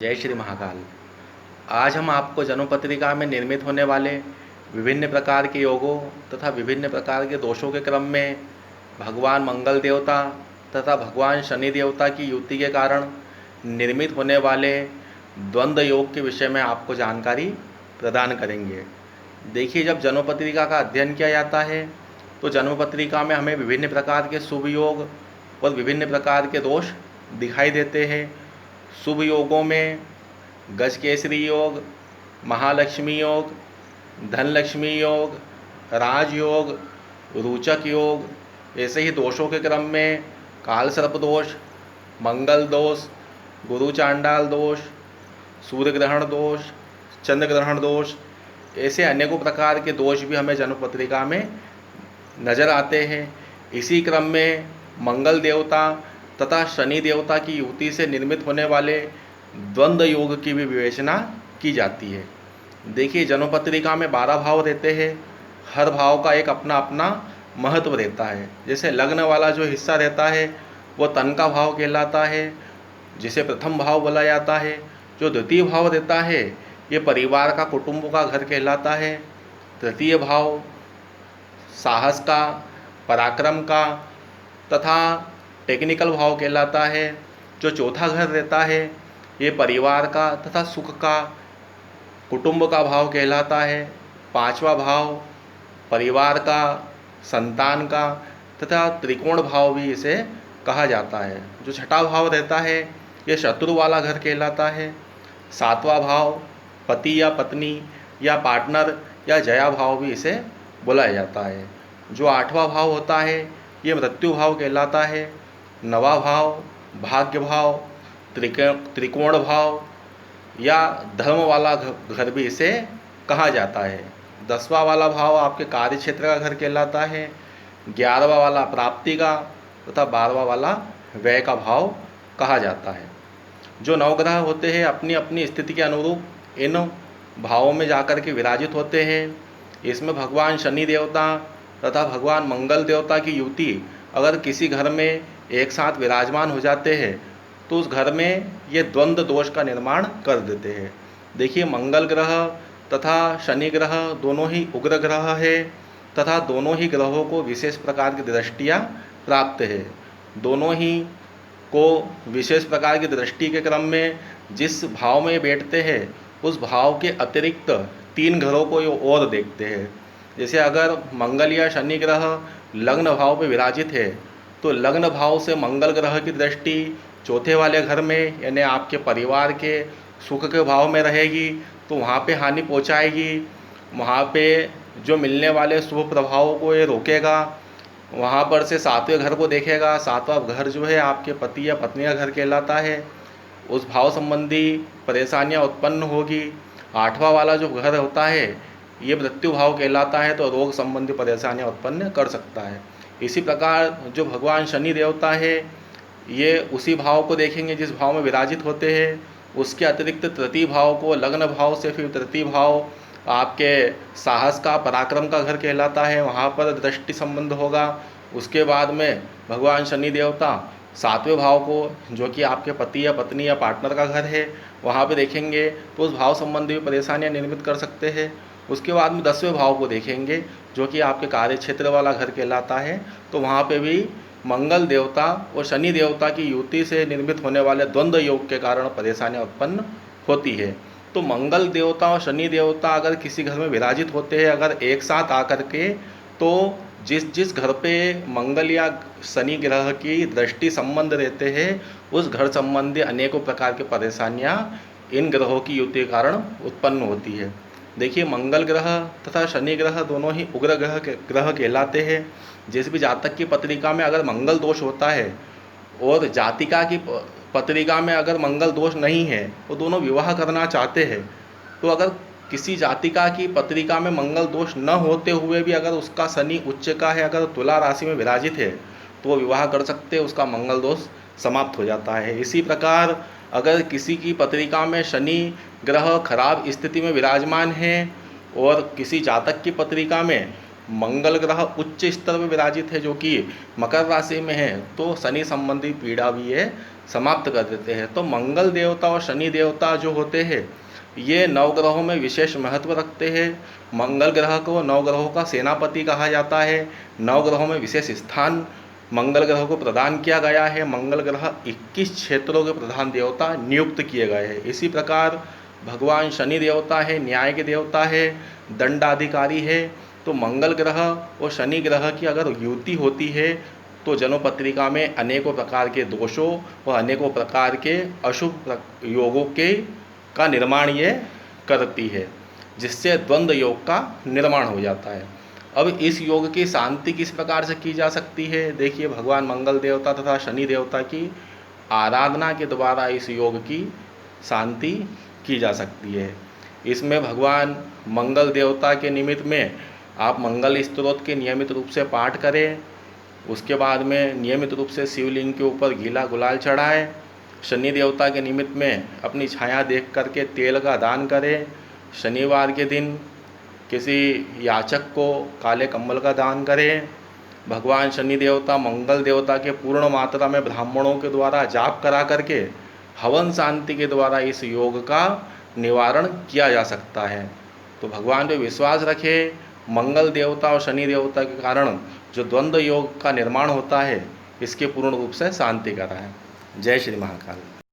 जय श्री महाकाल। आज हम आपको जन्म पत्रिका में निर्मित होने वाले विभिन्न प्रकार के योगों तथा विभिन्न प्रकार के दोषों के क्रम में भगवान मंगल देवता तथा भगवान शनि देवता की युति के कारण निर्मित होने वाले द्वंद्व योग के विषय में आपको जानकारी प्रदान करेंगे। देखिए, जब जन्म पत्रिका का अध्ययन किया जाता है तो जन्म पत्रिका में हमें विभिन्न प्रकार के शुभ योग और विभिन्न प्रकार के दोष दिखाई देते हैं। शुभ योगों में गजकेसरी योग, महालक्ष्मी योग, धनलक्ष्मी योग, राजयोग, रोचक योग, ऐसे ही दोषों के क्रम में काल सर्प दोष, मंगल दोष, गुरु चांडाल दोष, सूर्य ग्रहण दोष, चंद्र ग्रहण दोष, ऐसे अनेकों प्रकार के दोष भी हमें जन्म पत्रिका में नज़र आते हैं। इसी क्रम में मंगल देवता तथा शनि देवता की युति से निर्मित होने वाले द्वंद्व योग की भी विवेचना की जाती है। देखिए, जन्म पत्रिका में 12 भाव रहते हैं। हर भाव का एक अपना अपना महत्व रहता है। जैसे लग्न वाला जो हिस्सा रहता है वो तन का भाव कहलाता है, जिसे प्रथम भाव बोला जाता है। जो द्वितीय भाव रहता है ये परिवार का, कुटुंब का घर कहलाता है। तृतीय भाव साहस का, पराक्रम का तथा टेक्निकल भाव कहलाता है। जो चौथा घर रहता है ये परिवार का तथा सुख का, कुटुंब का भाव कहलाता है। पांचवा भाव परिवार का, संतान का तथा त्रिकोण भाव भी इसे कहा जाता है। जो छठा भाव रहता है ये शत्रु वाला घर कहलाता है। सातवां भाव पति या पत्नी या पार्टनर या जया भाव भी इसे बुलाया जाता है। जो आठवां भाव होता है ये मृत्यु भाव कहलाता है। नवा भाव भाग्य भाव, त्रिकोण भाव या धर्म वाला घर भी इसे कहा जाता है। 10वां वाला भाव आपके कार्य क्षेत्र का घर कहलाता है। 11वां वाला प्राप्ति का तथा 12वां वाला व्यय का भाव कहा जाता है। जो नवग्रह होते हैं अपनी अपनी स्थिति के अनुरूप इन भावों में जाकर के विराजित होते हैं। इसमें भगवान शनि देवता तथा भगवान मंगल देवता की युति अगर किसी घर में एक साथ विराजमान हो जाते हैं तो उस घर में ये द्वंद्व दोष का निर्माण कर देते हैं। देखिए, मंगल ग्रह तथा शनि ग्रह दोनों ही उग्र ग्रह है तथा दोनों ही ग्रहों को विशेष प्रकार की दृष्टियाँ प्राप्त है। दोनों ही को विशेष प्रकार की दृष्टि के क्रम में जिस भाव में बैठते हैं उस भाव के अतिरिक्त 3 घरों को ये और देखते हैं। जैसे अगर मंगल या शनि ग्रह लग्न भाव पे विराजित है तो लग्न भाव से मंगल ग्रह की दृष्टि चौथे वाले घर में यानी आपके परिवार के सुख के भाव में रहेगी तो वहाँ पे हानि पहुँचाएगी। वहाँ पे जो मिलने वाले शुभ प्रभावों को ये रोकेगा। वहाँ पर से 7वें घर को देखेगा। 7वां घर जो है आपके पति या पत्नी का घर कहलाता है। उस भाव संबंधी परेशानियाँ उत्पन्न होगी। 8वां वाला जो घर होता है ये मृत्यु भाव कहलाता है, तो रोग संबंधी परेशानियाँ उत्पन्न कर सकता है। इसी प्रकार जो भगवान शनि देवता है ये उसी भाव को देखेंगे जिस भाव में विराजित होते हैं। उसके अतिरिक्त तृतीय भाव को, लग्न भाव से फिर तृतीय भाव आपके साहस का, पराक्रम का घर कहलाता है, वहाँ पर दृष्टि संबंध होगा। उसके बाद में भगवान शनि देवता 7वें भाव को, जो कि आपके पति या पत्नी या पार्टनर का घर है, वहाँ पे देखेंगे तो उस भाव संबंधी भी परेशानियाँ निर्मित कर सकते हैं। उसके बाद में 10वें भाव को देखेंगे जो कि आपके कार्य क्षेत्र वाला घर कहलाता है, तो वहाँ पे भी मंगल देवता और शनि देवता की युति से निर्मित होने वाले द्वंद्व योग के कारण परेशानियाँ उत्पन्न होती है। तो मंगल देवता और शनि देवता अगर किसी घर में विराजित होते हैं अगर एक साथ आकर के, तो जिस जिस घर पे मंगल या शनि ग्रह की दृष्टि संबंध रहते हैं उस घर संबंधी अनेकों प्रकार की परेशानियाँ इन ग्रहों की युति के कारण उत्पन्न होती है। देखिए, मंगल ग्रह तथा शनि ग्रह दोनों ही उग्र ग्रह कहलाते हैं। जिस भी जातक की पत्रिका में अगर मंगल दोष होता है और जातिका की पत्रिका में अगर मंगल दोष नहीं है, वो दोनों विवाह करना चाहते हैं, तो अगर किसी जातिका की पत्रिका में मंगल दोष न होते हुए भी अगर उसका शनि उच्च का है, अगर तुला राशि में विराजित है, तो वो विवाह कर सकते हैं, उसका मंगल दोष समाप्त हो जाता है। इसी प्रकार अगर किसी की पत्रिका में शनि ग्रह खराब स्थिति में विराजमान है और किसी जातक की पत्रिका में मंगल ग्रह उच्च स्तर पर विराजित है जो कि मकर राशि में है, तो शनि संबंधी पीड़ा भी ये समाप्त कर देते हैं। तो मंगल देवता और शनि देवता जो होते हैं ये नवग्रहों में विशेष महत्व रखते हैं। मंगल ग्रह को नवग्रहों का सेनापति कहा जाता है। नवग्रहों में विशेष स्थान मंगल ग्रह को प्रदान किया गया है। मंगल ग्रह 21 क्षेत्रों के प्रधान देवता नियुक्त किए गए हैं। इसी प्रकार भगवान शनि देवता है, न्याय के देवता है, दंडाधिकारी है। तो मंगल ग्रह और शनि ग्रह की अगर युति होती है तो जन्मपत्रिका में अनेकों प्रकार के दोषों और अनेकों प्रकार के अशुभ योगों के का निर्माण ये करती है, जिससे द्वंद्व योग का निर्माण हो जाता है। अब इस योग की शांति किस प्रकार से की जा सकती है? देखिए, भगवान मंगल देवता तथा शनि देवता की आराधना के द्वारा इस योग की शांति की जा सकती है। इसमें भगवान मंगल देवता के निमित्त में आप मंगल स्तोत्र के नियमित रूप से पाठ करें। उसके बाद में नियमित रूप से शिवलिंग के ऊपर गीला गुलाल चढ़ाएं। शनि देवता के निमित्त में अपनी छाया देख करके तेल का दान करें। शनिवार के दिन किसी याचक को काले कंबल का दान करें। भगवान शनि देवता मंगल देवता के पूर्ण मात्रा में ब्राह्मणों के द्वारा जाप करा करके हवन शांति के द्वारा इस योग का निवारण किया जा सकता है। तो भगवान पे विश्वास रखें। मंगल देवता और शनि देवता के कारण जो द्वंद्व योग का निर्माण होता है इसके पूर्ण रूप से शांति कराएं। जय श्री महाकाल।